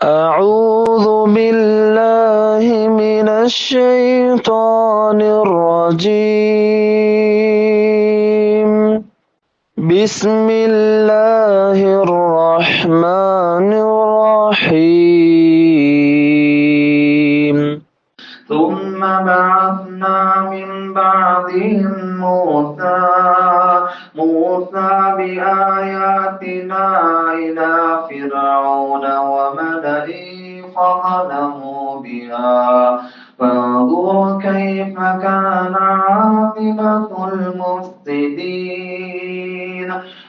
أعوذ بالله من الشيطان الرجيم. بسم الله الرحمن الرحيم. ثم بعثنا من بعدهم موسى بآياتنا إلى فرعون وملئه فظلموا بها فانظر كيف كان عاقبة المفسدين.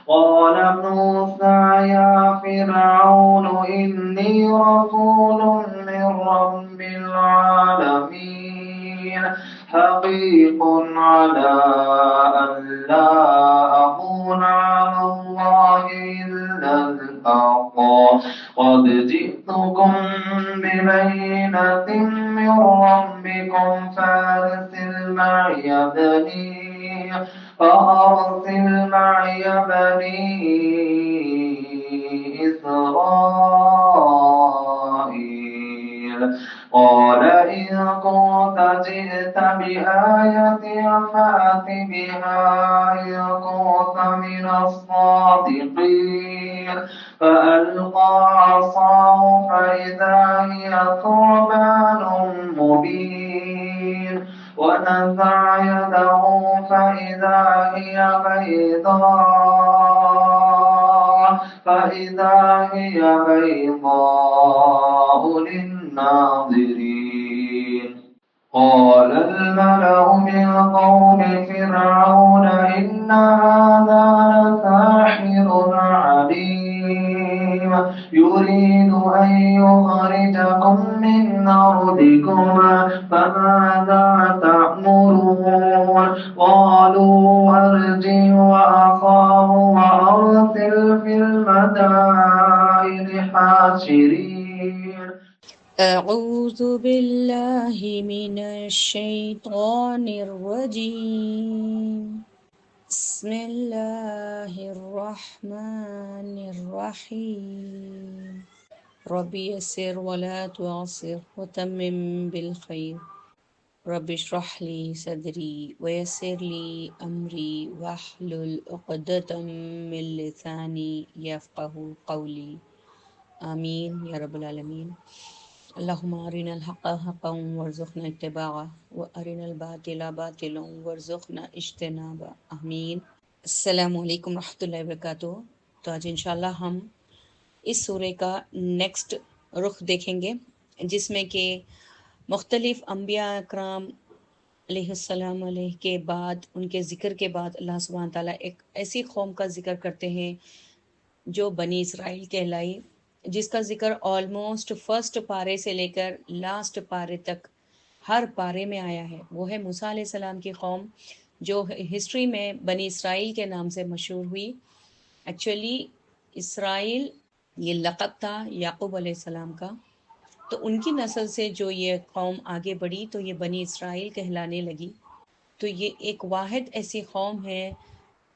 قال موسى يا فرعون إني رسول من رب العالمين حقيق على أن لا أقول على الله إلا الحق قد جئتكم ببينة من ربكم فأرسل معي بني إسرائيل. قال إن كنت جئت بآية فأت بها إن كنت من الصادقين. فألقى عصاه فإذا هي ثعبان مبين ونزع يده فإذا هي بيضاء للناظرين. قال الملأ من قوم فرعون إن هذا لساحر عليم يريد أن يخرجكم من أرضكم فماذا تأمرون. قالوا أرجه وأخاه وأرسل في المدائن حاشرين. أعوذ بالله من الشيطان الرجيم. بسم الله الرحمن الرحيم. رب يسر ولا تعسر وتمم بالخير. رب اشرح لي صدري ويسر لي أمري واحلل عقدة من لساني يفقه قولي. آمين يا رب العالمين. اللهم أرنا الحق حقا وارزقنا اتباعه وأرنا الباطل باطلا وارزقنا اجتنابه. آمین. السلام علیکم ورحمۃ اللہ وبرکاتہ. تو آج انشاءاللہ ہم اس سورہ کا نیکسٹ رخ دیکھیں گے، جس میں کہ مختلف انبیاء اکرام علیہ السلام علیہ کے بعد، ان کے ذکر کے بعد اللہ سبحانہ تعالیٰ ایک ایسی قوم کا ذکر کرتے ہیں جو بنی اسرائیل کہلائی، جس کا ذکر آلموسٹ فرسٹ پارے سے لے کر لاسٹ پارے تک ہر پارے میں آیا ہے. وہ ہے موسیٰ علیہ السلام کی قوم، جو ہسٹری میں بنی اسرائیل کے نام سے مشہور ہوئی. ایکچولی اسرائیل یہ لقب تھا یعقوب علیہ السلام کا، تو ان کی نسل سے جو یہ قوم آگے بڑھی تو یہ بنی اسرائیل کہلانے لگی. تو یہ ایک واحد ایسی قوم ہے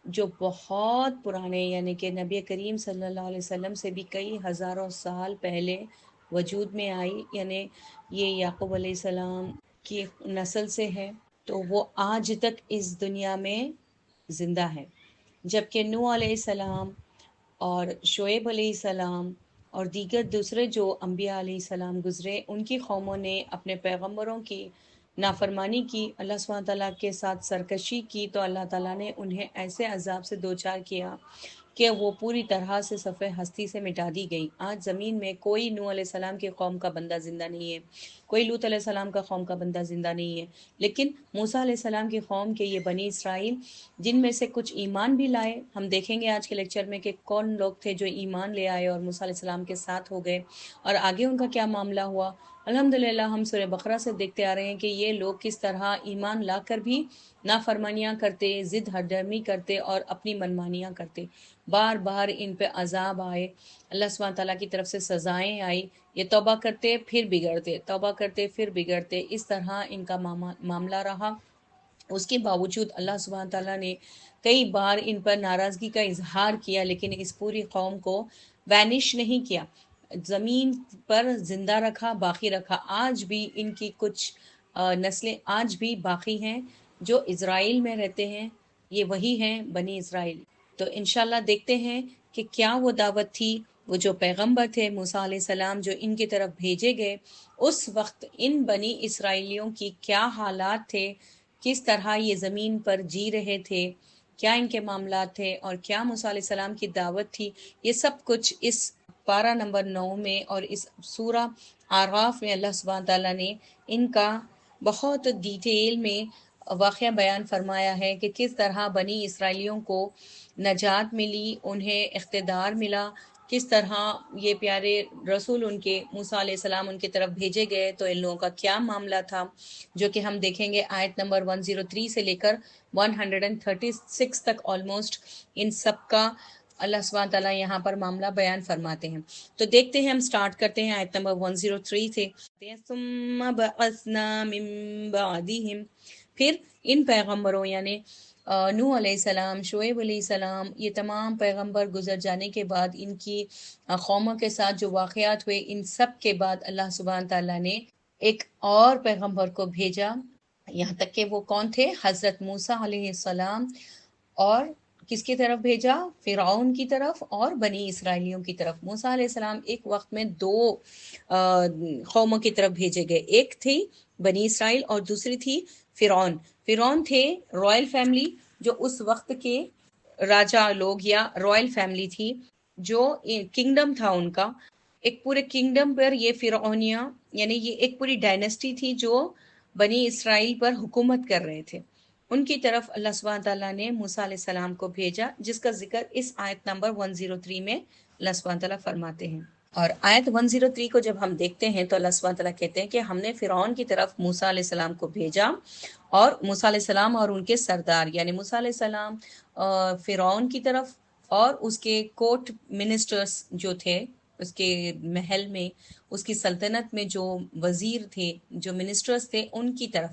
جو بہت پرانے، یعنی کہ نبی کریم صلی اللہ علیہ وسلم سے بھی کئی ہزاروں سال پہلے وجود میں آئی، یعنی یہ یعقوب علیہ السلام کی نسل سے ہے. تو وہ آج تک اس دنیا میں زندہ ہے. جبکہ نوح علیہ السلام اور شعیب علیہ السلام اور دیگر دوسرے جو انبیاء علیہ السلام گزرے، ان کی قوموں نے اپنے پیغمبروں کی نافرمانی کی، اللہ سبحانہ تعالیٰ کے ساتھ سرکشی کی، تو اللہ تعالیٰ نے انہیں ایسے عذاب سے دوچار کیا کہ وہ پوری طرح سے صفحہ ہستی سے مٹا دی گئی. آج زمین میں کوئی نوح علیہ السلام کی قوم کا بندہ زندہ نہیں ہے، کوئی لوط علیہ السلام کا قوم کا بندہ زندہ نہیں ہے، لیکن موسیٰ علیہ السلام کی قوم کے یہ بنی اسرائیل، جن میں سے کچھ ایمان بھی لائے. ہم دیکھیں گے آج کے لیکچر میں کہ کون لوگ تھے جو ایمان لے آئے اور موسیٰ علیہ السلام کے ساتھ ہو گئے، اور آگے ان کا کیا معاملہ ہوا. الحمدللہ ہم سورہ بقرہ سے دیکھتے آ رہے ہیں کہ یہ لوگ کس طرح ایمان لا کر بھی نافرمانیاں کرتے، ضد ہردرمی کرتے اور اپنی منمانیاں کرتے. بار بار ان پہ عذاب آئے، اللہ سبحانہ تعالیٰ کی طرف سے سزائیں آئی. یہ توبہ کرتے پھر بگڑتے، توبہ کرتے پھر بگڑتے، اس طرح ان کا معاملہ رہا. اس کے باوجود اللہ سبحانہ تعالیٰ نے کئی بار ان پر ناراضگی کا اظہار کیا، لیکن اس پوری قوم کو وینش نہیں کیا. زمین پر زندہ رکھا، باقی رکھا. آج بھی ان کی کچھ نسلیں آج بھی باقی ہیں جو اسرائیل میں رہتے ہیں، یہ وہی ہیں بنی اسرائیل. تو انشاءاللہ دیکھتے ہیں کہ کیا وہ دعوت تھی. وہ جو پیغمبر تھے موسیٰ علیہ السلام جو ان کی طرف بھیجے گئے، اس وقت ان بنی اسرائیلیوں کی کیا حالات تھے، کس طرح یہ زمین پر جی رہے تھے، کیا ان کے معاملات تھے، اور کیا موسیٰ علیہ السلام کی دعوت تھی. یہ سب کچھ اس پارہ نمبر 9 میں اور اس سورہ اعراف میں اللہ سبحانہ تعالیٰ نے ان کا بہت ڈیٹیل میں واقعہ بیان فرمایا ہے کہ کس طرح بنی اسرائیلیوں کو نجات ملی، انہیں اقتدار ملا، کس طرح یہ پیارے رسول ان کے موسیٰ علیہ السلام ان کی طرف بھیجے گئے تو ان لوگوں کا کیا معاملہ تھا، جو کہ ہم دیکھیں گے آیت نمبر 103 سے لے کر 136 تک آلموسٹ ان سب کا اللہ سبحانہ تعالیٰ یہاں پر معاملہ بیان فرماتے ہیں. تو دیکھتے ہیں، ہم سٹارٹ کرتے ہیں آیت نمبر 103 سے. ثم بعثنا من بعدهم، پھر ان پیغمبروں یعنی نوح علیہ السلام، شعیب علیہ السلام، یہ تمام پیغمبر گزر جانے کے بعد ان کی قوموں کے ساتھ جو واقعات ہوئے، ان سب کے بعد اللہ سبحانہ تعالیٰ نے ایک اور پیغمبر کو بھیجا، یہاں تک کہ وہ کون تھے؟ حضرت موسیٰ علیہ السلام. اور کس کی طرف بھیجا؟ فرعون کی طرف اور بنی اسرائیلیوں کی طرف. موسیٰ علیہ السلام ایک وقت میں دو قوموں کی طرف بھیجے گئے، ایک تھی بنی اسرائیل اور دوسری تھی فرعون. فرعون تھے رائل فیملی، جو اس وقت کے راجہ لوگ یا رائل فیملی تھی، جو کنگڈم تھا ان کا. ایک پورے کنگڈم پر یہ فرعونیہ یعنی یہ ایک پوری ڈائنیسٹی تھی جو بنی اسرائیل پر حکومت کر رہے تھے. ان کی طرف اللہ سبحانہ تعالیٰ نے موسیٰ علیہ السلام کو بھیجا، جس کا ذکر اس آیت نمبر 103 میں اللہ سبحانہ تعالیٰ فرماتے ہیں. اور آیت 103 کو جب ہم دیکھتے ہیں تو اللہ سبحانہ تعالیٰ کہتے ہیں کہ ہم نے فرعون کی طرف موسیٰ علیہ السلام کو بھیجا، اور موسیٰ علیہ السلام اور ان کے سردار یعنی موسیٰ علیہ السلام فرعون کی طرف اور اس کے کورٹ منسٹرز جو تھے اس کے محل میں، اس کی سلطنت میں جو وزیر تھے، جو منسٹرز تھے، ان کی طرف.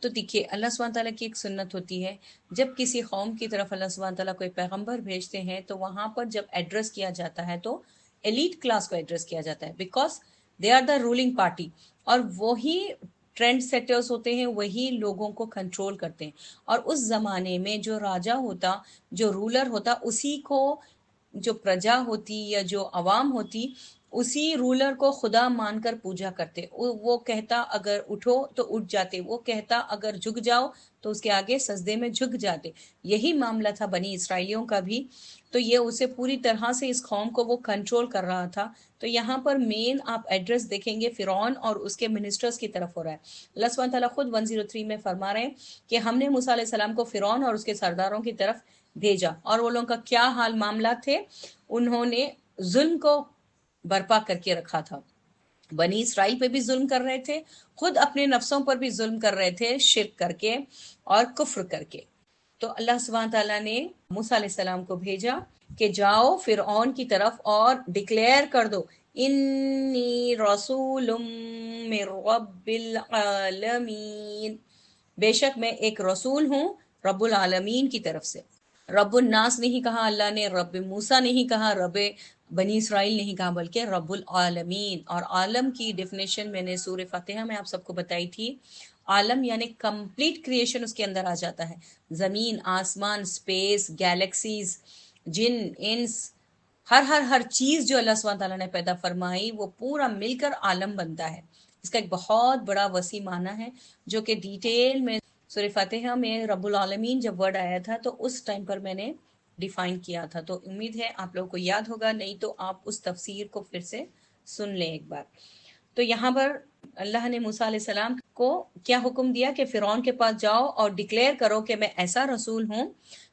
تو دیکھیے اللہ سبحانہ تعالیٰ کی ایک سنت ہوتی ہے، جب کسی قوم کی طرف اللہ سبحانہ تعالیٰ کوئی پیغمبر بھیجتے ہیں تو وہاں پر جب ایڈریس کیا جاتا ہے تو ایلیٹ کلاس کو ایڈریس کیا جاتا ہے، because they are the ruling party, اور وہی ٹرینڈ سیٹرز ہوتے ہیں، وہی لوگوں کو کنٹرول کرتے ہیں. اور اس زمانے میں جو راجہ ہوتا، جو رولر ہوتا، اسی کو جو پرجا ہوتی یا جو عوام ہوتی اسی رولر کو خدا مان کر پوجا کرتے. وہ کہتا اگر اٹھو تو اٹھ جاتے، وہ کہتا اگر جھک جاؤ تو اس کے آگے سجدے میں جھک جاتے. یہی معاملہ تھا بنی اسرائیلیوں کا بھی. تو یہ اسے پوری طرح سے اس قوم کو وہ کنٹرول کر رہا تھا. تو یہاں پر مین آپ ایڈریس دیکھیں گے فرعون اور اس کے منسٹرز کی طرف ہو رہا ہے. اللہ سبحانہ تعالیٰ خود 103 میں فرما رہے ہیں کہ ہم نے موسیٰ علیہ السلام کو فرعون اور اس کے سرداروں کی طرف بھیجا. اور وہ لوگوں کا کیا حال معاملات تھے؟ انہوں نے ظلم کو برپا کر کے رکھا تھا. بنی اسرائیل پہ بھی ظلم کر رہے تھے، خود اپنے نفسوں پر بھی ظلم کر رہے تھے، شرک کر کے اور کفر کر کے. تو اللہ سبحانہ تعالیٰ نے موسیٰ علیہ السلام کو بھیجا کہ جاؤ فرعون کی طرف اور ڈکلیئر کر دو انی رسول من رب العالمین، بے شک میں ایک رسول ہوں رب العالمین کی طرف سے. رب الناس نہیں کہا اللہ نے، رب موسیٰ نہیں کہا، رب بنی اسرائیل نہیں کہا، بلکہ رب العالمین. اور عالم کی ڈیفینیشن میں نے سورہ فاتحہ میں آپ سب کو بتائی تھی. عالم یعنی کمپلیٹ کریشن اس کے اندر آ جاتا ہے، زمین، آسمان، اسپیس، گیلیکسیز، جن، انس، ہر چیز جو اللہ سبحانہ تعالیٰ نے پیدا فرمائی وہ پورا مل کر عالم بنتا ہے. اس کا ایک بہت بڑا وسیع معنی ہے جو کہ ڈیٹیل میں سورہ فاتحہ میں رب العالمین جب ورڈ آیا تھا تو اس ٹائم پر میں نے ڈیفائن کیا تھا. تو امید ہے آپ لوگوں کو یاد ہوگا، نہیں تو آپ اس تفسیر کو پھر سے سن لیں ایک بار. تو یہاں پر اللہ نے موسیٰ علیہ السلام کو کیا حکم دیا کہ فرعون کے پاس جاؤ اور ڈکلیئر کرو کہ میں ایسا رسول ہوں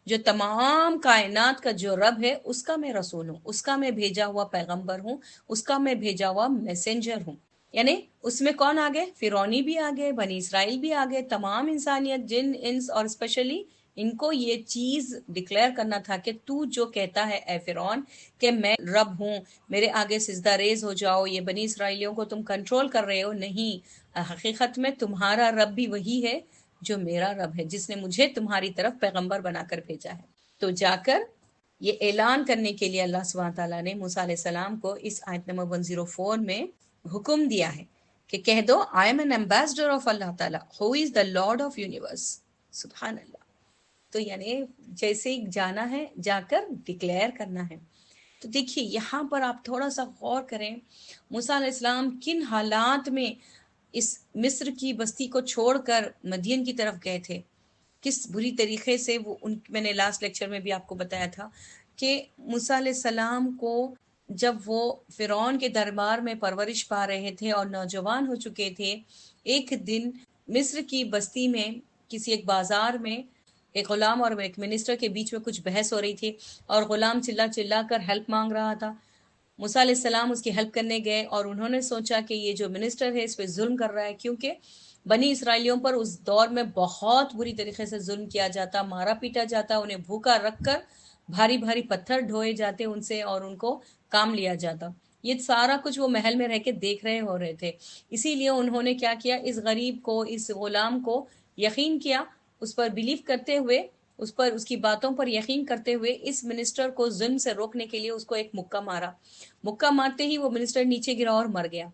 جو تمام کائنات کا جو رب ہے اس کا میں رسول ہوں، اس کا میں بھیجا ہوا پیغمبر ہوں، اس کا میں بھیجا ہوا میسنجر ہوں. یعنی اس میں کون آگے؟ فرعونی بھی آگے، بنی اسرائیل بھی آگے، تمام انسانیت، جن، انس، اور اسپیشلی ان کو یہ چیز ڈکلیئر کرنا تھا کہ تو جو کہتا ہے اے فرعون کہ میں رب ہوں، میرے آگے سجدہ ریز ہو جاؤ، یہ بنی اسرائیلیوں کو تم کنٹرول کر رہے ہو، نہیں، حقیقت میں تمہارا رب بھی وہی ہے جو میرا رب ہے، جس نے مجھے تمہاری طرف پیغمبر بنا کر بھیجا ہے. تو جا کر یہ اعلان کرنے کے لیے اللہ سبحانہ تعالیٰ نے موسیٰ علیہ السلام کو اس آیت نمبر 104 میں حکم دیا ہے کہ کہہ دو I am an ambassador of اللہ تعالیٰ who is the Lord of universe. سبحان اللہ. تو یعنی جیسے جانا ہے جا کر ڈکلیئر کرنا ہے. تو دیکھیے یہاں پر آپ تھوڑا سا غور کریں موسیٰ علیہ السلام کن حالات میں اس مصر کی بستی کو چھوڑ کر مدین کی طرف گئے تھے، کس بری طریقے سے وہ میں نے لاسٹ لیکچر میں بھی آپ کو بتایا تھا کہ موسیٰ علیہ السلام کو جب وہ فرعون کے دربار میں پرورش پا رہے تھے اور نوجوان ہو چکے تھے، ایک دن مصر کی بستی میں کسی ایک بازار میں ایک غلام اور ایک منسٹر کے بیچ میں کچھ بحث ہو رہی تھی اور غلام چلا چلا کر ہیلپ مانگ رہا تھا. موسیٰ علیہ السلام اس کی ہیلپ کرنے گئے اور انہوں نے سوچا کہ یہ جو منسٹر ہے اس پہ ظلم کر رہا ہے، کیونکہ بنی اسرائیلیوں پر اس دور میں بہت بری طریقے سے ظلم کیا جاتا، مارا پیٹا جاتا، انہیں بھوکا رکھ کر بھاری بھاری پتھر ڈھوئے جاتے ان سے اور ان کو کام لیا جاتا. یہ سارا کچھ وہ محل میں رہ کے دیکھ رہے ہو رہے تھے. اسی لیے انہوں نے کیا کیا، اس غریب کو، اس غلام کو یقین کیا، اس پر بلیو کرتے ہوئے، اس کی باتوں پر یقین کرتے ہوئے اس منسٹر کو ظلم سے روکنے کے لیے اس کو ایک مکہ مارا. مکہ مارتے ہی وہ منسٹر نیچے گرا اور مر گیا.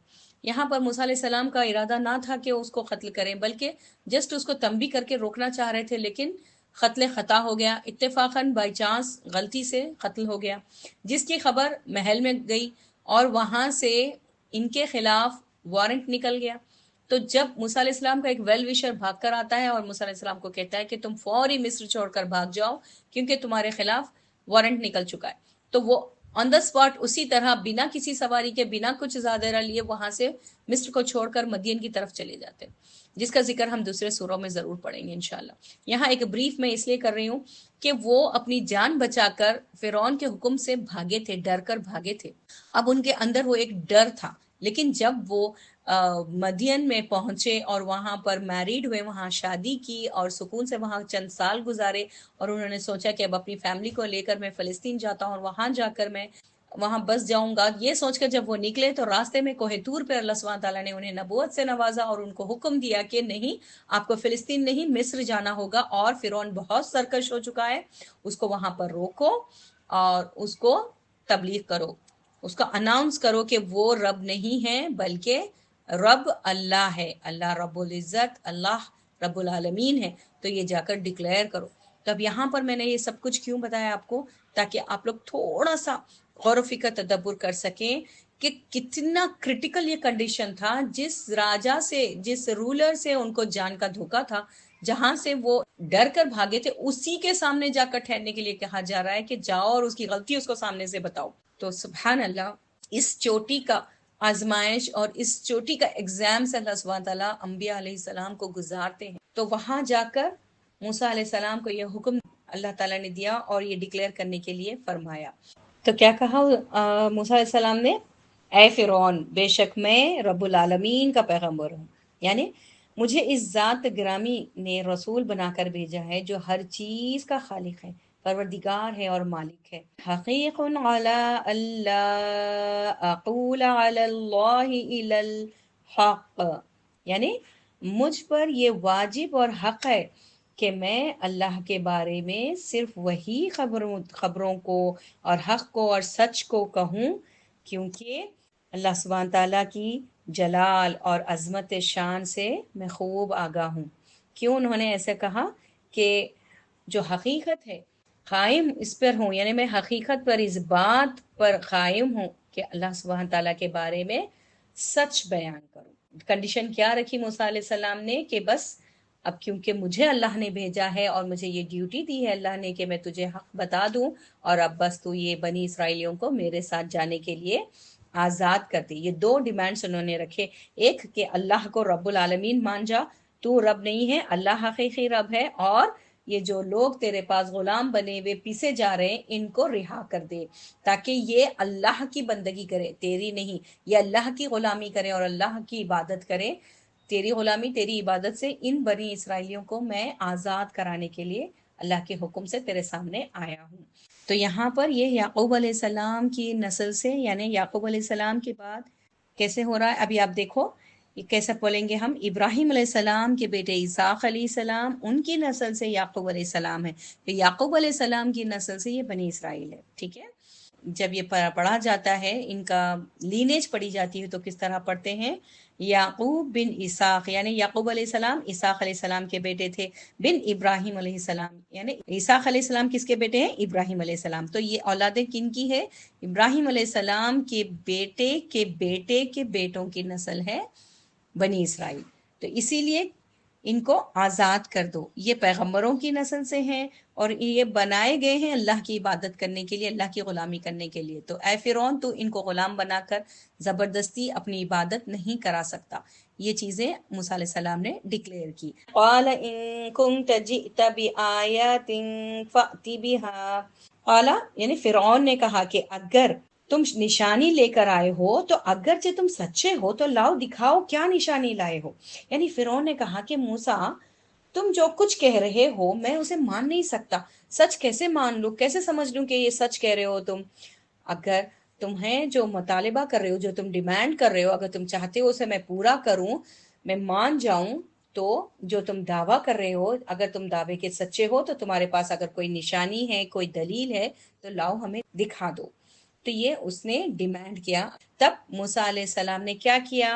یہاں پر موسیٰ علیہ السلام کا ارادہ نہ تھا کہ اس کو قتل کریں، بلکہ جسٹ اس کو تنبیہ کر کے روکنا چاہ رہے تھے، لیکن قتل خطا ہو گیا، اتفاقاً بائی چانس غلطی سے قتل ہو گیا، جس کی خبر محل میں گئی اور وہاں سے ان کے خلاف وارنٹ نکل گیا. تو جب موسیٰ علیہ السلام کا ایک ویل وشر بھاگ کر آتا ہے اور موسیٰ علیہ السلام کو کہتا ہے کہ تم فوری مصر چھوڑ کر بھاگ جاؤ کیونکہ تمہارے خلاف وارنٹ نکل چکا ہے، تو وہ آن دا اسپاٹ اسی طرح بنا کسی سواری کے، بنا کچھ زیادہ لیے وہاں سے مصر کو چھوڑ کر مدین کی طرف چلے جاتے ہیں، جس کا ذکر ہم دوسرے سوروں میں ضرور پڑھیں گے انشاءاللہ. یہاں ایک بریف میں اس لیے کر رہی ہوں کہ وہ اپنی جان بچا کر فرعون کے حکم سے بھاگے تھے، ڈر کر بھاگے تھے. اب ان کے اندر وہ ایک ڈر تھا، لیکن جب وہ مدین میں پہنچے اور وہاں پر میریڈ ہوئے، وہاں شادی کی اور سکون سے وہاں چند سال گزارے، اور انہوں نے سوچا کہ اب اپنی فیملی کو لے کر میں فلسطین جاتا ہوں اور وہاں جا کر میں وہاں بس جاؤں گا. یہ سوچ کر جب وہ نکلے تو راستے میں کوہ طور پہ اللہ سبحانہ تعالیٰ نے انہیں نبوت سے نوازا اور ان کو حکم دیا کہ نہیں، آپ کو فلسطین نہیں مصر جانا ہوگا، اور فرعون بہت سرکش ہو چکا ہے، اس کو وہاں پر روکو اور اس کو تبلیغ کرو، اس کو اناؤنس کرو کہ وہ رب نہیں ہے بلکہ رب اللہ ہے، اللہ رب العزت، اللہ رب العالمین ہے. تو یہ جا کر ڈکلیئر کرو. تو اب یہاں پر میں نے یہ سب کچھ کیوں بتایا آپ کو، تاکہ آپ لوگ تھوڑا سا غور و فکر تدبر کر سکیں کہ کتنا کرٹیکل یہ کنڈیشن تھا. جس راجا سے، جس رولر سے ان کو جان کا دھوکا تھا، جہاں سے وہ ڈر کر بھاگے تھے، اسی کے سامنے جا کر ٹھہرنے کے لیے کہا جا رہا ہے کہ جاؤ اور اس کی غلطی اس کو سامنے سے بتاؤ. تو سبحان اللہ، اس چوٹی کا آزمائش اور اس چوٹی کا ایگزام سے اللہ سبحانہ تعالیٰ انبیاء علیہ السلام کو گزارتے ہیں. تو وہاں جا کر موسیٰ علیہ السلام کو یہ حکم اللہ تعالیٰ نے دیا اور یہ ڈکلیئر کرنے کے لیے فرمایا. تو کیا کہا موسیٰ علیہ السلام نے، اے فرعون، بے شک میں رب العالمین کا پیغمبر ہوں، یعنی مجھے اس ذات گرامی نے رسول بنا کر بھیجا ہے جو ہر چیز کا خالق ہے، پروردگار ہے اور مالک ہے. حقیق علی اللہ اقول علی اللہ الا الحق، یعنی مجھ پر یہ واجب اور حق ہے کہ میں اللہ کے بارے میں صرف وہی خبروں کو اور حق کو اور سچ کو کہوں، کیونکہ اللہ سبحانہ تعالیٰ کی جلال اور عظمت شان سے میں خوب آگاہ ہوں. کیوں انہوں نے ایسے کہا کہ جو حقیقت ہے قائم اس پر ہوں، یعنی میں حقیقت پر، اس بات پر قائم ہوں کہ اللہ سبحانہ تعالیٰ کے بارے میں سچ بیان کروں. کنڈیشن کیا رکھی موسیٰ علیہ السلام نے کہ بس اب کیونکہ مجھے اللہ نے بھیجا ہے اور مجھے یہ ڈیوٹی دی ہے اللہ نے کہ میں تجھے حق بتا دوں، اور اب بس تو یہ بنی اسرائیلیوں کو میرے ساتھ جانے کے لیے آزاد کر دی. یہ دو ڈیمانڈز انہوں نے رکھے، ایک کہ اللہ کو رب العالمین مان جا، تو رب نہیں ہے، اللہ حقیقی رب ہے، اور یہ جو لوگ تیرے پاس غلام بنے ہوئے پیسے جا رہے ہیں ان کو رہا کر دے، تاکہ یہ اللہ کی بندگی کرے، تیری نہیں، یہ اللہ کی غلامی کرے اور اللہ کی عبادت کرے. تیری غلامی، تیری عبادت سے ان بنی اسرائیلیوں کو میں آزاد کرانے کے لیے اللہ کے حکم سے تیرے سامنے آیا ہوں. تو یہاں پر یہ یعقوب علیہ السلام کی نسل سے، یعنی یعقوب علیہ السلام کے بعد کیسے ہو رہا ہے. ابھی آپ دیکھو یہ کیسے بولیں گے ہم؟ ابراہیم علیہ السلام کے بیٹے اسحاق علیہ السلام، ان کی نسل سے یعقوب علیہ السلام ہے، پھر یعقوب علیہ السلام کی نسل سے یہ بنی اسرائیل ہے. ٹھیک ہے، جب یہ پڑھا جاتا ہے، ان کا لینیج پڑھی جاتی ہے، تو کس طرح پڑھتے ہیں؟ یعقوب بن اسحاق، یعنی یعقوب علیہ السلام اسحاق علیہ السلام کے بیٹے تھے، بن ابراہیم علیہ السلام، یعنی اسحاق علیہ السلام کس کے بیٹے ہیں؟ ابراہیم علیہ السلام. تو یہ اولادیں کن کی ہے؟ ابراہیم علیہ السلام کے بیٹے کے بیٹے کے بیٹوں کی نسل ہے بنی اسرائیل. تو اسی لیے ان کو آزاد کر دو، یہ پیغمبروں کی نسل سے ہیں اور یہ بنائے گئے ہیں اللہ کی عبادت کرنے کے لیے، اللہ کی غلامی کرنے کے لیے. تو اے فرعون، تو ان کو غلام بنا کر زبردستی اپنی عبادت نہیں کرا سکتا. یہ چیزیں موسیٰ علیہ السلام نے ڈکلیئر کی. قال ان کنت جئت بآیات فأت بها، قال یعنی فرعون نے کہا کہ اگر تم نشانی لے کر آئے ہو تو اگرچہ تم سچے ہو تو لاؤ دکھاؤ کیا نشانی لائے ہو. یعنی فرعون نے کہا کہ موسیٰ، تم جو کچھ کہہ رہے ہو میں اسے مان نہیں سکتا، سچ کیسے مان لوں، کیسے سمجھ لوں کہ یہ سچ کہہ رہے ہو تم؟ اگر تمہیں جو مطالبہ کر رہے ہو، جو تم ڈیمانڈ کر رہے ہو، اگر تم چاہتے ہو اسے میں پورا کروں، میں مان جاؤں، تو جو تم دعویٰ کر رہے ہو، اگر تم دعوے کے سچے ہو تو تمہارے پاس اگر کوئی نشانی ہے، کوئی دلیل ہے تو لاؤ ہمیں دکھا دو. تو یہ اس نے ڈیمانڈ کیا. تب موسیٰ علیہ السلام نے کیا کیا؟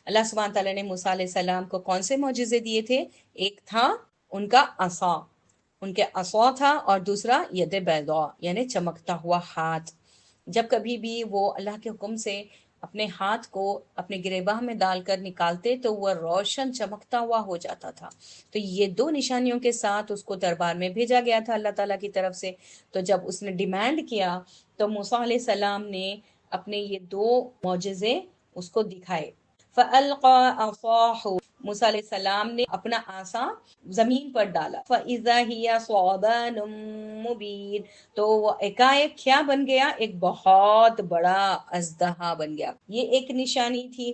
اللہ سبحانہ تعالیٰ نے موسیٰ علیہ السلام کو کون سے معجزے دیے تھے؟ ایک تھا ان کا عصا، ان کے عصا تھا، اور دوسرا ید بیضاء یعنی چمکتا ہوا ہاتھ. جب کبھی بھی وہ اللہ کے حکم سے اپنے ہاتھ کو اپنے گریباں میں ڈال کر نکالتے تو وہ روشن چمکتا ہوا ہو جاتا تھا. تو یہ دو نشانیوں کے ساتھ اس کو دربار میں بھیجا گیا تھا اللہ تعالیٰ کی طرف سے. تو جب اس نے ڈیمانڈ کیا تو موسیٰ علیہ السلام نے اپنے یہ دو معجزے اس کو دکھائے. فَأَلْقَى عَصَاهُ، موسیٰ علیہ السلام نے اپنا عصا زمین پر ڈالا. فَإِذَا هِيَ ثُعْبَانٌ مُبِينٌ، تو وہ ایک کیا بن گیا؟ ایک بہت بڑا اژدہا بن گیا. یہ ایک نشانی تھی.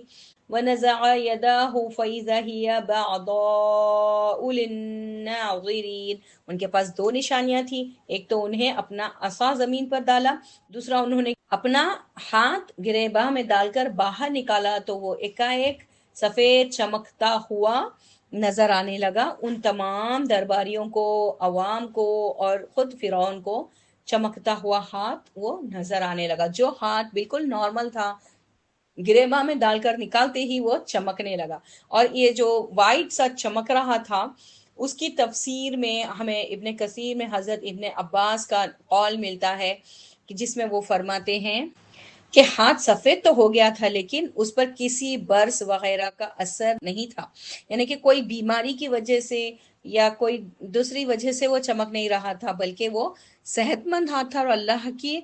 وَنَزَعَ يَدَاهُ فَإِذَا هِيَ بَيْضَاءُ لِلنَّاظِرِينَ، ان کے پاس دو نشانیاں تھیں، ایک تو انہیں اپنا عصا زمین پر ڈالا، دوسرا انہوں نے اپنا ہاتھ گریباں میں ڈال کر باہر نکالا تو وہ ایک سفید چمکتا ہوا نظر آنے لگا. ان تمام درباریوں کو، عوام کو اور خود فرعون کو چمکتا ہوا ہاتھ وہ نظر آنے لگا. جو ہاتھ بالکل نارمل تھا، گریباں میں ڈال کر نکالتے ہی وہ چمکنے لگا. اور یہ جو وائٹ سا چمک رہا تھا، اس کی تفسیر میں ہمیں ابن کثیر میں حضرت ابن عباس کا قول ملتا ہے کہ جس میں وہ فرماتے ہیں کہ ہاتھ سفید تو ہو گیا تھا لیکن اس پر کسی برس وغیرہ کا اثر نہیں تھا، یعنی کہ کوئی بیماری کی وجہ سے یا کوئی دوسری وجہ سے وہ چمک نہیں رہا تھا، بلکہ وہ صحت مند ہاتھ تھا اور اللہ کی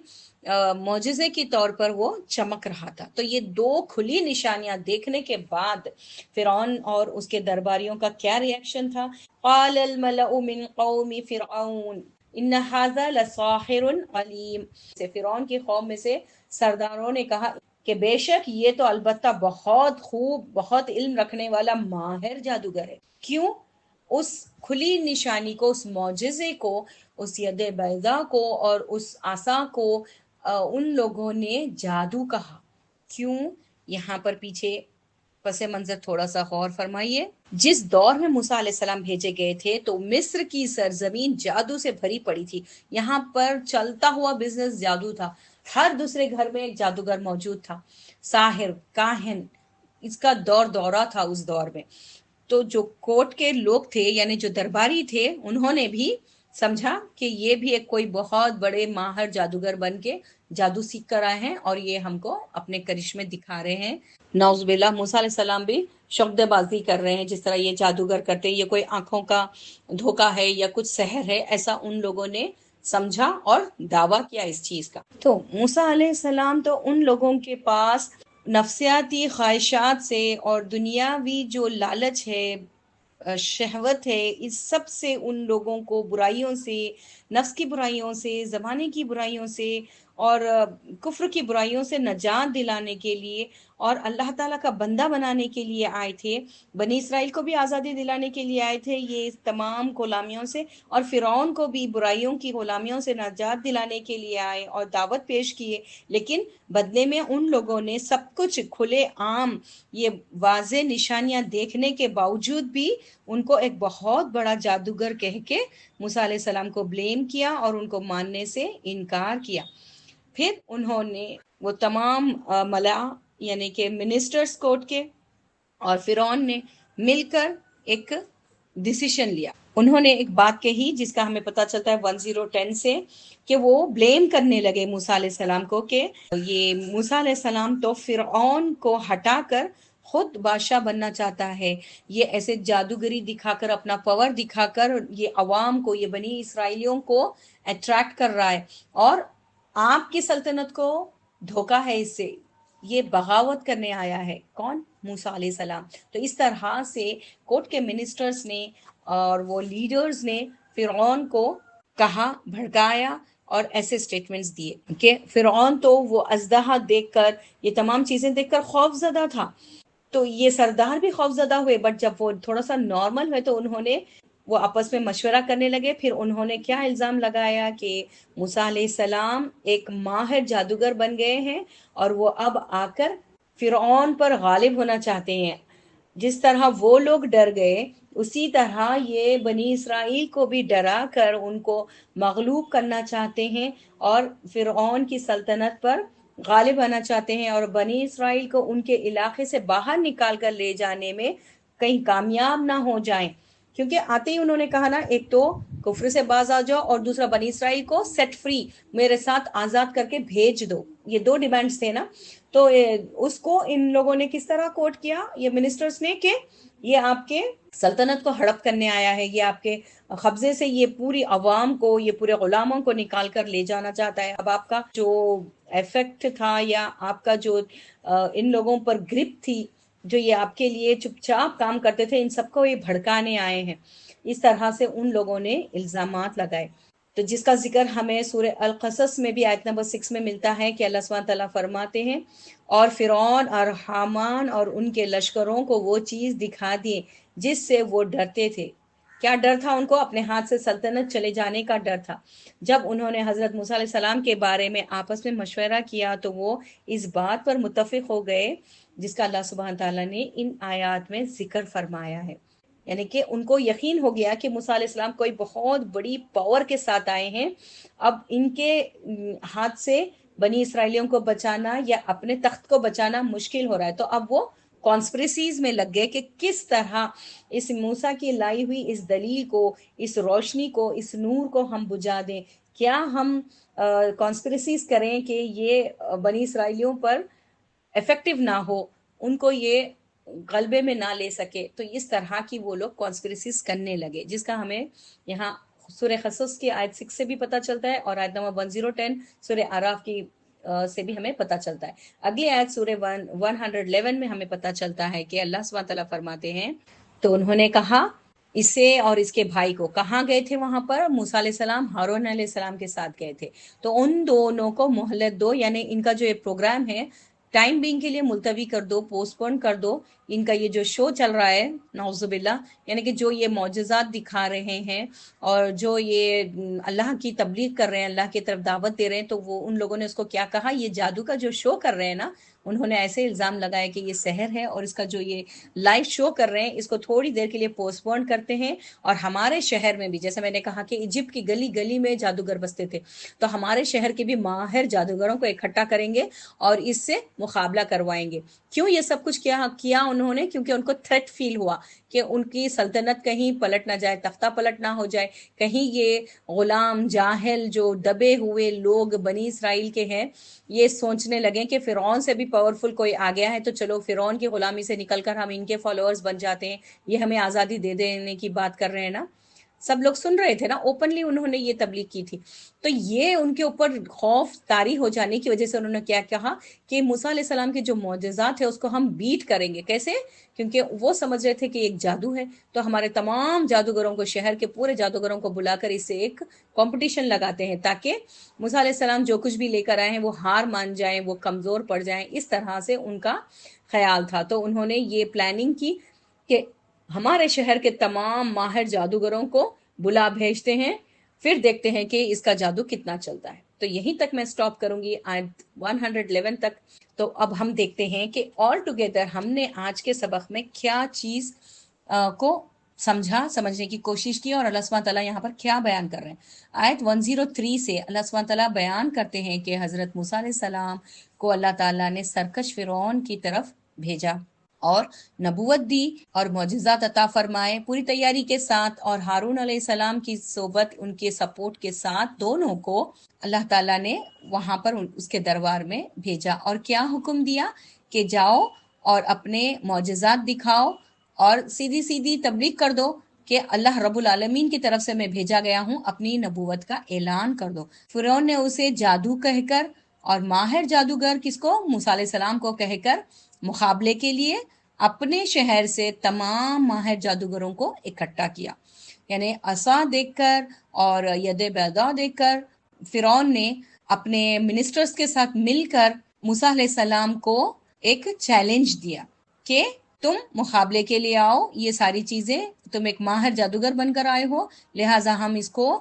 معجزے کے طور پر وہ چمک رہا تھا. تو یہ دو کھلی نشانیاں دیکھنے کے بعد فرعون اور اس کے درباریوں کا کیا ری ایکشن تھا؟ قال الملأ من قوم فرعون ان هذا لساحر علیم. فرعون کی قوم میں سے سرداروں نے کہا کہ بے شک یہ تو البتہ بہت خوب، بہت علم رکھنے والا ماہر جادوگر ہے. کیوں؟ اس کھلی نشانی کو، اس معجزے کو، اس ید بیضاء کو اور اس عصا کو ان لوگوں نے جادو کہا. کیوں؟ یہاں پر پیچھے پس منظر تھوڑا سا غور فرمائیے. جس دور میں موسیٰ علیہ السلام بھیجے گئے تھے تو مصر کی سرزمین جادو سے بھری پڑی تھی. یہاں پر چلتا ہوا بزنس جادو تھا، ہر دوسرے گھر میں ایک جادوگر موجود تھا، ساحر، کاہن، اس کا دورہ تھا اس دور میں. تو جو کوٹ کے لوگ تھے یعنی جو درباری تھے، انہوں نے بھی سمجھا کہ یہ بھی ایک کوئی بہت بڑے ماہر جادوگر بن کے جادو سیکھ کر آئے ہیں اور یہ ہم کو اپنے کرشمے دکھا رہے ہیں. نعوذ باللہ، موسیٰ علیہ السلام بھی شعبدہ بازی کر رہے ہیں جس طرح یہ جادوگر کرتے، یہ کوئی آنکھوں کا دھوکہ ہے یا کچھ سحر ہے، ایسا ان لوگوں نے سمجھا اور دعویٰ کیا اس چیز کا. تو موسیٰ علیہ السلام تو ان لوگوں کے پاس نفسیاتی خواہشات سے اور دنیاوی جو لالچ ہے، شہوت ہے، اس سب سے ان لوگوں کو برائیوں سے، نفس کی برائیوں سے، زمانے کی برائیوں سے اور کفر کی برائیوں سے نجات دلانے کے لیے اور اللہ تعالیٰ کا بندہ بنانے کے لیے آئے تھے، بنی اسرائیل کو بھی آزادی دلانے کے لیے آئے تھے یہ تمام غلامیوں سے، اور فرعون کو بھی برائیوں کی غلامیوں سے نجات دلانے کے لیے آئے اور دعوت پیش کیے، لیکن بدلے میں ان لوگوں نے سب کچھ کھلے عام یہ واضح نشانیاں دیکھنے کے باوجود بھی ان کو ایک بہت بڑا جادوگر کہہ کے موسیٰ علیہ السلام کو بلیم کیا اور ان کو ماننے سے انکار کیا۔ پھر انہوں نے وہ تمام ملا یعنی کہ منسٹرز کورٹ کے اور فرعون نے مل کر ایک ڈیسیشن لیا۔ انہوں نے ایک بات کہی جس کا ہمیں پتہ چلتا ہے 1010 سے، کہ وہ بلیم کرنے لگے موسیٰ علیہ السلام کو کہ یہ موسیٰ علیہ السلام تو فرعون کو ہٹا کر خود بادشاہ بننا چاہتا ہے، یہ ایسے جادوگری دکھا کر اپنا پاور دکھا کر یہ عوام کو، یہ بنی اسرائیلیوں کو اٹریکٹ کر رہا ہے، اور آپ کی سلطنت کو دھوکا ہے اس سے، یہ بغاوت کرنے آیا ہے۔ کون؟ موسیٰ علیہ السلام۔ تو اس طرح سے کورٹ کے منسٹرز نے اور وہ لیڈرز نے فرعون کو کہا، بھڑکایا اور ایسے سٹیٹمنٹس دیے کہ فرعون تو وہ اژدہا دیکھ کر، یہ تمام چیزیں دیکھ کر خوف زدہ تھا، تو یہ سردار بھی خوف زدہ ہوئے، بٹ جب وہ تھوڑا سا نارمل ہوئے تو انہوں نے وہ آپس میں مشورہ کرنے لگے۔ پھر انہوں نے کیا الزام لگایا کہ موسیٰ علیہ السلام ایک ماہر جادوگر بن گئے ہیں اور وہ اب آ کر فرعون پر غالب ہونا چاہتے ہیں، جس طرح وہ لوگ ڈر گئے اسی طرح یہ بنی اسرائیل کو بھی ڈرا کر ان کو مغلوب کرنا چاہتے ہیں اور فرعون کی سلطنت پر غالب آنا چاہتے ہیں، اور بنی اسرائیل کو ان کے علاقے سے باہر نکال کر لے جانے میں کہیں کامیاب نہ ہو جائیں، کیونکہ آتے ہی انہوں نے کہا نا، ایک تو کفر سے باز آ جاؤ اور دوسرا بنی اسرائیل کو سیٹ فری، میرے ساتھ آزاد کر کے بھیج دو، یہ دو ڈیمانڈز تھے نا۔ تو اس کو ان لوگوں نے کس طرح کوٹ کیا، یہ منسٹرز نے، کہ یہ آپ کے سلطنت کو ہڑپ کرنے آیا ہے، یہ آپ کے قبضے سے یہ پوری عوام کو، یہ پورے غلاموں کو نکال کر لے جانا چاہتا ہے۔ اب آپ کا جو ایفیکٹ تھا یا آپ کا جو ان لوگوں پر گرپ تھی، جو یہ آپ کے لیے چپ چاپ کام کرتے تھے، ان سب کو یہ بھڑکانے آئے ہیں۔ اس طرح سے ان لوگوں نے الزامات لگائے، تو جس کا ذکر ہمیں سورہ القصص میں بھی آیت نمبر 6 میں ملتا ہے کہ اللہ سبحانہ تعالیٰ فرماتے ہیں، اور فرعون اور حامان اور ان کے لشکروں کو وہ چیز دکھا دیے جس سے وہ ڈرتے تھے۔ کیا ڈر تھا ان کو؟ اپنے ہاتھ سے سلطنت چلے جانے کا ڈر تھا۔ جب انہوں نے حضرت موسیٰ علیہ السلام کے بارے میں آپس میں مشورہ کیا تو وہ اس بات پر متفق ہو گئے جس کا اللہ سبحانہ تعالیٰ نے ان آیات میں ذکر فرمایا ہے، یعنی کہ ان کو یقین ہو گیا کہ موسیٰ علیہ السلام کوئی بہت بڑی پاور کے ساتھ آئے ہیں، اب ان کے ہاتھ سے بنی اسرائیلیوں کو بچانا یا اپنے تخت کو بچانا مشکل ہو رہا ہے۔ تو اب وہ کانسپریسیز میں لگ گئے کہ کس طرح اس موسیٰ کی لائی ہوئی اس دلیل کو، اس روشنی کو، اس نور کو ہم بجھا دیں، کیا ہم کانسپریسیز کریں کہ یہ بنی اسرائیلیوں پر افیکٹو نہ ہو، ان کو یہ غلبے میں نہ لے سکے۔ تو اس طرح کی وہ لوگ کانسپریسیز کرنے لگے، جس کا ہمیں یہاں سورہ قصص کی آیت 6 سے بھی پتہ چلتا ہے اور آیت نمبر 1010 سورہ اعراف کی سے بھی ہمیں پتہ چلتا ہے۔ اگلی آیت سورہ 111 میں ہمیں پتہ چلتا ہے کہ اللہ سبحانہ تعالیٰ فرماتے ہیں، تو انہوں نے کہا اسے اور اس کے بھائی کو، کہاں گئے تھے وہاں پر؟ موسیٰ علیہ السلام ہارون علیہ السلام کے ساتھ گئے تھے، تو ان دونوں کو مہلت دو، یعنی ان کا جو یہ پروگرام ہے ٹائم بینگ کے لیے ملتوی کر دو، پوسٹ پون کر دو، ان کا یہ جو شو چل رہا ہے نعوذ باللہ، یعنی کہ جو یہ معجزات دکھا رہے ہیں اور جو یہ اللہ کی تبلیغ کر رہے ہیں، اللہ کی طرف دعوت دے رہے ہیں، تو وہ ان لوگوں نے اس کو کیا کہا، یہ جادو کا جو شو کر رہے ہیں نا، انہوں نے ایسے الزام لگایا کہ یہ سحر ہے اور اس کا جو یہ لائیو شو کر رہے ہیں اس کو تھوڑی دیر کے لیے پوسٹ پون کرتے ہیں، اور ہمارے شہر میں بھی، جیسے میں نے کہا کہ ایجپٹ کی گلی گلی میں جادوگر بستے تھے، تو ہمارے شہر کے بھی ماہر جادوگروں کو اکٹھا کریں گے اور اس سے مقابلہ کروائیں گے۔ کیوں یہ سب کچھ کیا انہوں نے؟ کیونکہ ان کو تھریٹ فیل ہوا کہ ان کی سلطنت کہیں پلٹ نہ جائے، تختہ پلٹ نہ ہو جائے، کہیں یہ غلام جاہل جو دبے ہوئے لوگ بنی اسرائیل کے ہیں یہ سوچنے لگیں کہ فرعون سے بھی پاورفل کوئی آ گیا ہے، تو چلو فرعون کی غلامی سے نکل کر ہم ان کے فالوورز بن جاتے ہیں، یہ ہمیں آزادی دے دینے کی بات کر رہے ہیں نا۔ سب لوگ سن رہے تھے نا، اوپنلی انہوں نے یہ تبلیغ کی تھی. تو یہ ان کے اوپر خوف طاری ہو جانے کی وجہ سے انہوں نے کیا کہا کہ موسیٰ علیہ السلام کے جو معجزات ہیں اس کو ہم بیٹ کریں گے. کیسے؟ کیونکہ وہ سمجھ رہے تھے کہ ایک جادو ہے، تو ہمارے تمام جادوگروں کو، شہر کے پورے جادوگروں کو بلا کر اس سے ایک کمپٹیشن لگاتے ہیں تاکہ موسیٰ علیہ السلام جو کچھ بھی لے کر آئے ہیں وہ ہار مان جائیں، وہ کمزور پڑ جائیں. اس طرح سے ان کا خیال تھا. تو انہوں نے یہ پلاننگ کی کہ ہمارے شہر کے تمام ماہر جادوگروں کو بلا بھیجتے ہیں، پھر دیکھتے ہیں کہ اس کا جادو کتنا چلتا ہے. تو یہیں تک میں سٹاپ کروں گی، آیت 111 تک. تو اب ہم دیکھتے ہیں کہ آل ٹوگیدر ہم نے آج کے سبق میں کیا چیز کو سمجھنے کی کوشش کی، اور اللہ سبحانہ تعالیٰ یہاں پر کیا بیان کر رہے ہیں. آیت 103 سے اللہ سبحانہ تعالیٰ بیان کرتے ہیں کہ حضرت موسیٰ علیہ السلام کو اللہ تعالیٰ نے سرکش فرعون کی طرف بھیجا اور نبوت دی اور معجزات عطا فرمائے پوری تیاری کے ساتھ، اور ہارون علیہ السلام کی صحبت، ان کے سپورٹ کے ساتھ دونوں کو اللہ تعالیٰ نے وہاں پر اس کے دربار میں بھیجا. اور کیا حکم دیا کہ جاؤ اور اپنے معجزات دکھاؤ اور سیدھی سیدھی تبلیغ کر دو کہ اللہ رب العالمین کی طرف سے میں بھیجا گیا ہوں، اپنی نبوت کا اعلان کر دو. فرعون نے اسے جادو کہہ کر، اور ماہر جادوگر کس کو؟ موسیٰ علیہ السلام کو کہہ کر، مقابلے کے لیے اپنے شہر سے تمام ماہر جادوگروں کو اکٹھا کیا. یعنی عصا دیکھ کر اور ید بیضا دیکھ کر فرعون نے اپنے منسٹرز کے ساتھ مل کر موسیٰ علیہ السلام کو ایک چیلنج دیا کہ تم مقابلے کے لیے آؤ، یہ ساری چیزیں تم ایک ماہر جادوگر بن کر آئے ہو، لہٰذا ہم اس کو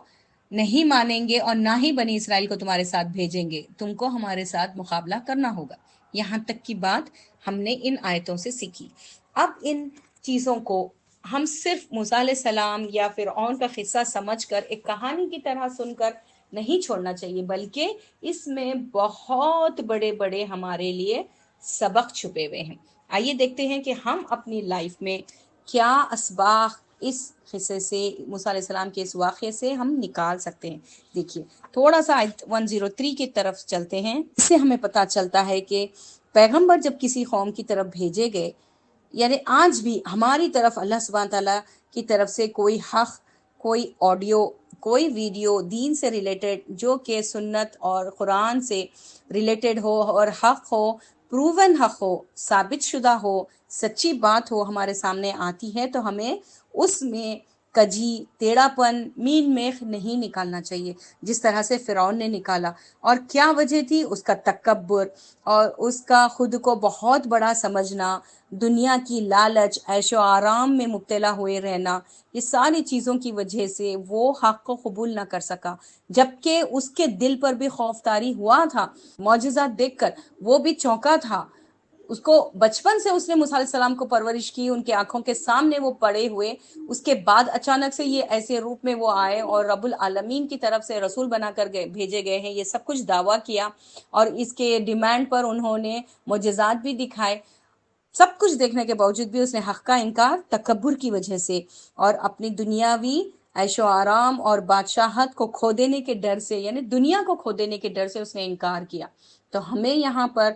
نہیں مانیں گے اور نہ ہی بنی اسرائیل کو تمہارے ساتھ بھیجیں گے، تم کو ہمارے ساتھ مقابلہ کرنا ہوگا. یہاں تک کی بات ہم نے ان آیتوں سے سیکھی. اب ان چیزوں کو ہم صرف موسیٰ علیہ السلام یا فرعون کا قصہ سمجھ کر ایک کہانی کی طرح سن کر نہیں چھوڑنا چاہیے، بلکہ اس میں بہت بڑے بڑے ہمارے لیے سبق چھپے ہوئے ہیں. آئیے دیکھتے ہیں کہ ہم اپنی لائف میں کیا اسباق اس قصے سے، موسیٰ علیہ السلام کے اس واقعے سے ہم نکال سکتے ہیں. دیکھیے تھوڑا سا آیت 103 کی طرف چلتے ہیں. اس سے ہمیں پتہ چلتا ہے کہ پیغمبر جب کسی قوم کی طرف بھیجے گئے، یعنی آج بھی ہماری طرف اللہ سبحانہ تعالیٰ کی طرف سے کوئی حق، کوئی آڈیو، کوئی ویڈیو دین سے ریلیٹڈ جو کہ سنت اور قرآن سے ریلیٹڈ ہو اور حق ہو، پروون حق ہو، ثابت شدہ ہو، سچی بات ہو، ہمارے سامنے آتی ہے تو ہمیں اس میں کجی، ٹیڑھا پن، مین میخ نہیں نکالنا چاہیے جس طرح سے فرعون نے نکالا. اور کیا وجہ تھی؟ اس کا تکبر اور اس کا خود کو بہت بڑا سمجھنا، دنیا کی لالچ، عیش و آرام میں مبتلا ہوئے رہنا. یہ ساری چیزوں کی وجہ سے وہ حق کو قبول نہ کر سکا، جبکہ اس کے دل پر بھی خوف طاری ہوا تھا. معجزات دیکھ کر وہ بھی چونکا تھا. اس کو بچپن سے اس نے موسیٰ علیہ السلام کو پرورش کی، ان کے آنکھوں کے سامنے وہ پڑے ہوئے، اس کے بعد اچانک سے یہ ایسے روپ میں وہ آئے اور رب العالمین کی طرف سے رسول بنا کر بھیجے گئے ہیں، یہ سب کچھ دعویٰ کیا، اور اس کے ڈیمانڈ پر انہوں نے معجزات بھی دکھائے. سب کچھ دیکھنے کے باوجود بھی اس نے حق کا انکار تکبر کی وجہ سے اور اپنی دنیاوی عیش و آرام اور بادشاہت کو کھو دینے کے ڈر سے، یعنی دنیا کو کھو دینے کے ڈر سے اس نے انکار کیا. تو ہمیں یہاں پر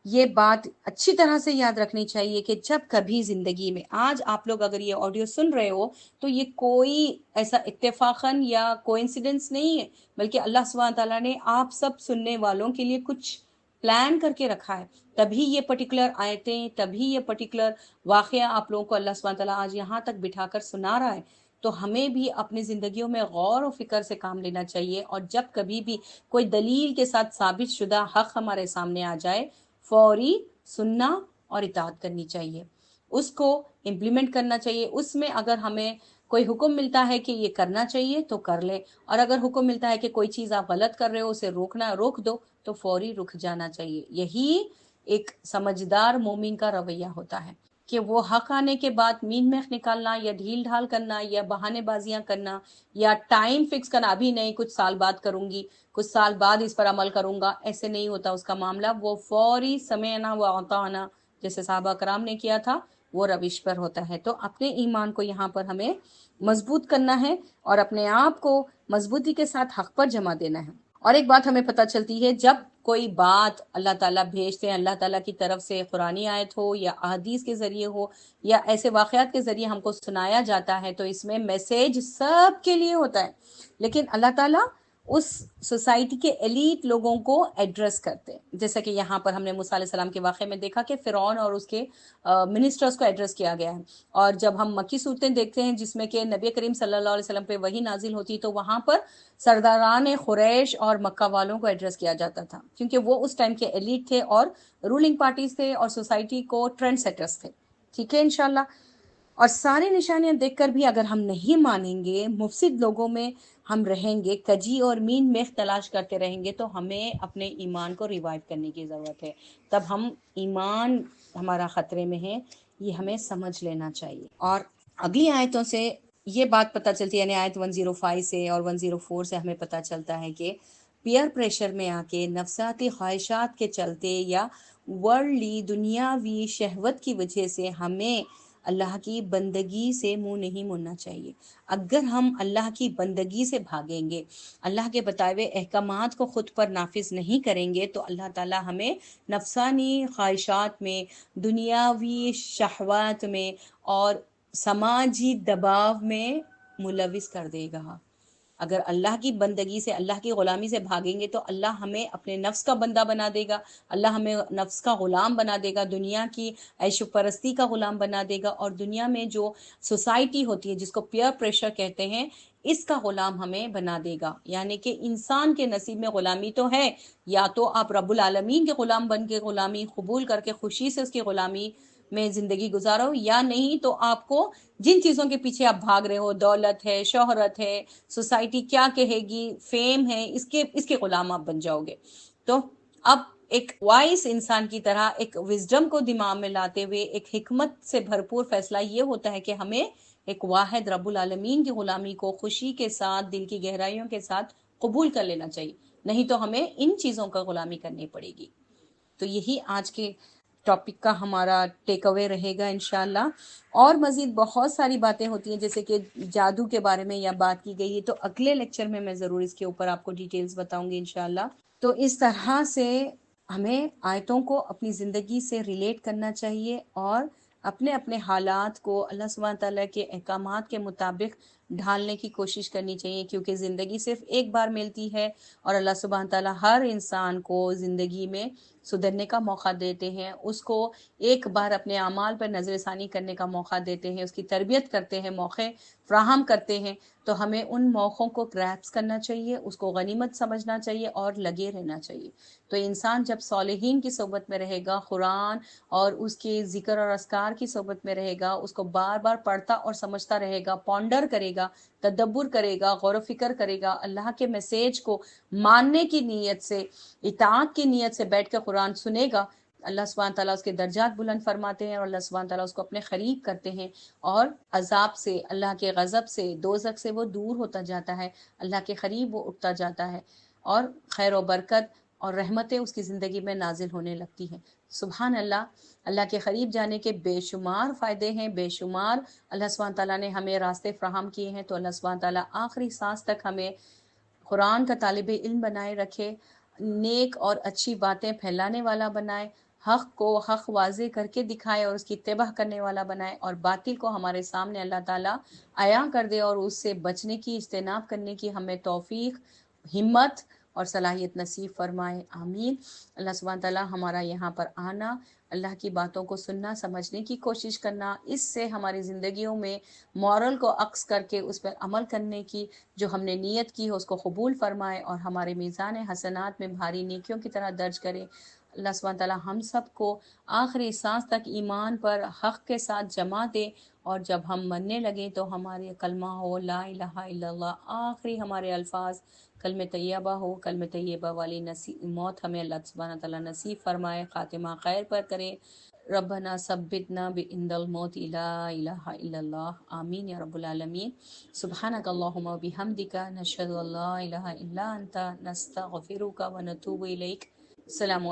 یہ بات اچھی طرح سے یاد رکھنی چاہیے کہ جب کبھی زندگی میں، آج آپ لوگ اگر یہ آڈیو سن رہے ہو تو یہ کوئی ایسا اتفاقاً یا کوئنسیڈنس نہیں ہے، بلکہ اللہ سبحانہ تعالیٰ نے آپ سب سننے والوں کے لیے کچھ پلان کر کے رکھا ہے. تبھی یہ پرٹیکولر آیتیں، تبھی یہ پرٹیکولر واقعہ آپ لوگوں کو اللہ سبحانہ تعالیٰ آج یہاں تک بٹھا کر سنا رہا ہے. تو ہمیں بھی اپنی زندگیوں میں غور و فکر سے کام لینا چاہیے، اور جب کبھی بھی کوئی دلیل کے ساتھ ثابت شدہ حق ہمارے سامنے آ جائے، فوری سننا اور اطاعت کرنی چاہیے، اس کو امپلیمنٹ کرنا چاہیے. اس میں اگر ہمیں کوئی حکم ملتا ہے کہ یہ کرنا چاہیے تو کر لے، اور اگر حکم ملتا ہے کہ کوئی چیز آپ غلط کر رہے ہو، اسے روک دو، تو فوری رک جانا چاہیے. یہی ایک سمجھدار مومن کا رویہ ہوتا ہے کہ وہ حق آنے کے بعد مین میخ نکالنا یا ڈھیل ڈھال کرنا یا بہانے بازیاں کرنا یا ٹائم فکس کرنا، ابھی نہیں، کچھ سال بعد کروں گی، کچھ سال بعد اس پر عمل کروں گا، ایسے نہیں ہوتا اس کا معاملہ. وہ فوری سمعنا و اطعنا جیسے صحابہ کرام نے کیا تھا وہ روش پر ہوتا ہے. تو اپنے ایمان کو یہاں پر ہمیں مضبوط کرنا ہے اور اپنے آپ کو مضبوطی کے ساتھ حق پر جمع دینا ہے. اور ایک بات ہمیں پتہ چلتی ہے، جب کوئی بات اللہ تعالیٰ بھیجتے ہیں، اللہ تعالیٰ کی طرف سے قرآنی آیت ہو یا احادیث کے ذریعے ہو یا ایسے واقعات کے ذریعے ہم کو سنایا جاتا ہے، تو اس میں میسیج سب کے لیے ہوتا ہے، لیکن اللہ تعالیٰ اس سوسائٹی کے ایلیٹ لوگوں کو ایڈریس کرتے ہیں، جیسا کہ یہاں پر ہم نے موسیٰ علیہ السلام کے واقعے میں دیکھا کہ فرعون اور اس کے منسٹرز کو ایڈریس کیا گیا ہے۔ اور جب ہم مکی صورتیں دیکھتے ہیں جس میں کہ نبی کریم صلی اللہ علیہ وسلم پہ وحی نازل ہوتی، تو وہاں پر سرداران قریش اور مکہ والوں کو ایڈریس کیا جاتا تھا، کیونکہ وہ اس ٹائم کے ایلیٹ تھے اور رولنگ پارٹیز تھے اور سوسائٹی کو ٹرینڈ سیٹرز تھے۔ ٹھیک ہے انشاءاللہ۔ اور ساری نشانیاں دیکھ کر بھی اگر ہم نہیں مانیں گے، مفسد لوگوں میں ہم رہیں گے، کجی اور مین میخ تلاش کرتے رہیں گے، تو ہمیں اپنے ایمان کو ریوائیو کرنے کی ضرورت ہے۔ تب ہم ایمان ہمارا خطرے میں ہے، یہ ہمیں سمجھ لینا چاہیے۔ اور اگلی آیتوں سے یہ بات پتہ چلتی ہے، یعنی آیت 105 سے اور 104 سے ہمیں پتہ چلتا ہے کہ پیئر پریشر میں آ کے نفساتی خواہشات کے چلتے یا ورلڈلی دنیاوی شہوت کی وجہ سے ہمیں اللہ کی بندگی سے منہ نہیں موڑنا چاہیے۔ اگر ہم اللہ کی بندگی سے بھاگیں گے، اللہ کے بتائے ہوئے احکامات کو خود پر نافذ نہیں کریں گے، تو اللہ تعالیٰ ہمیں نفسانی خواہشات میں، دنیاوی شہوات میں اور سماجی دباؤ میں ملوث کر دے گا۔ اگر اللہ کی بندگی سے، اللہ کی غلامی سے بھاگیں گے، تو اللہ ہمیں اپنے نفس کا بندہ بنا دے گا، اللہ ہمیں نفس کا غلام بنا دے گا، دنیا کی عیش و پرستی کا غلام بنا دے گا، اور دنیا میں جو سوسائٹی ہوتی ہے جس کو پیئر پریشر کہتے ہیں، اس کا غلام ہمیں بنا دے گا۔ یعنی کہ انسان کے نصیب میں غلامی تو ہے، یا تو آپ رب العالمین کے غلام بن کے غلامی قبول کر کے خوشی سے اس کی غلامی میں زندگی گزارو، یا نہیں تو آپ کو جن چیزوں کے پیچھے آپ بھاگ رہے ہو، دولت ہے، شہرت ہے، سوسائٹی کیا کہے گی، فیم ہے، اس کے غلام آپ بن جاؤ گے۔ تو اب ایک وائس انسان کی طرح ایک وزڈم کو دماغ میں لاتے ہوئے ایک حکمت سے بھرپور فیصلہ یہ ہوتا ہے کہ ہمیں ایک واحد رب العالمین کی غلامی کو خوشی کے ساتھ، دل کی گہرائیوں کے ساتھ قبول کر لینا چاہیے، نہیں تو ہمیں ان چیزوں کا غلامی کرنی پڑے گی۔ تو یہی آج کے ٹاپک کا ہمارا ٹیک اوے رہے گا انشاءاللہ۔ اور مزید بہت ساری باتیں ہوتی ہیں، جیسے کہ جادو کے بارے میں یا بات کی گئی ہے، تو اگلے لیکچر میں ضرور اس کے اوپر آپ کو ڈیٹیلز بتاؤں گی انشاءاللہ۔ تو اس طرح سے ہمیں آیتوں کو اپنی زندگی سے ریلیٹ کرنا چاہیے اور اپنے اپنے حالات کو اللہ سبحانہ تعالیٰ کے احکامات کے مطابق ڈھالنے کی کوشش کرنی چاہیے، کیونکہ زندگی صرف ایک بار ملتی ہے، اور اللہ سبحانہ تعالیٰ ہر انسان کو زندگی میں سدھرنے کا موقع دیتے ہیں، اس کو ایک بار اپنے اعمال پر نظر ثانی کرنے کا موقع دیتے ہیں، اس کی تربیت کرتے ہیں، موقع فراہم کرتے ہیں۔ تو ہمیں ان موقعوں کو گریبس کرنا چاہیے، اس کو غنیمت سمجھنا چاہیے اور لگے رہنا چاہیے۔ تو انسان جب صالحین کی صحبت میں رہے گا، قرآن اور اس کے ذکر اور اذکار کی صحبت میں رہے گا، اس کو بار بار پڑھتا اور سمجھتا رہے گا، پونڈر کرے گا، تدبر کرے گا، غور و فکر کرے گا، اللہ کے میسیج کو ماننے کی نیت سے، اطاعت کی نیت سے بیٹھ کے قرآن سنے گا، اللہ سبحانہ تعالیٰ اس کے درجات بلند فرماتے ہیں، اور اللہ سبحانہ تعالیٰ اس کو اپنے قریب کرتے ہیں، اور عذاب سے، اللہ کے غضب سے، دوزخ سے وہ دور ہوتا جاتا ہے، اللہ کے قریب وہ اٹھتا جاتا ہے، اور خیر و برکت اور رحمتیں اس کی زندگی میں نازل ہونے لگتی ہیں۔ سبحان اللہ، اللہ کے قریب جانے کے بے شمار فائدے ہیں، بے شمار اللہ سبحانہ تعالیٰ نے ہمیں راستے فراہم کیے ہیں۔ تو اللہ سبحانہ تعالیٰ آخری سانس تک ہمیں قرآن کا طالب علم بنائے رکھے، نیک اور اچھی باتیں پھیلانے والا بنائے، حق کو حق واضح کر کے دکھائے اور اس کی اتباع کرنے والا بنائے، اور باطل کو ہمارے سامنے اللہ تعالیٰ عیاں کر دے اور اس سے بچنے کی، اجتناب کرنے کی ہمیں توفیق، ہمت اور صلاحیت نصیب فرمائے، آمین۔ اللہ سبحانہ تعالیٰ ہمارا یہاں پر آنا، اللہ کی باتوں کو سننا، سمجھنے کی کوشش کرنا، اس سے ہماری زندگیوں میں مورل کو عکس کر کے اس پر عمل کرنے کی جو ہم نے نیت کی ہے اس کو قبول فرمائے، اور ہمارے میزان حسنات میں بھاری نیکیوں کی طرح درج کرے۔ اللہ سبحانہ تعالیٰ ہم سب کو آخری سانس تک ایمان پر حق کے ساتھ جمع دے، اور جب ہم مرنے لگیں تو ہمارے کلمہ ہو لا الہ الا اللہ، آخری ہمارے الفاظ کلمہ طیبہ ہو، کلمہ طیبہ والی موت ہمیں اللہ سبحانہ تعالیٰ نصیب فرمائے، خاتمہ خیر پر کرے۔ ربنا ثبتنا بعند الموت لا الہ الا اللہ، آمین یا رب العالمین۔ سبحانک اللہم و بحمدک، نشہد ان لا الہ الا انت، نستغفرک و نتوب الیک۔ السلام علیکم۔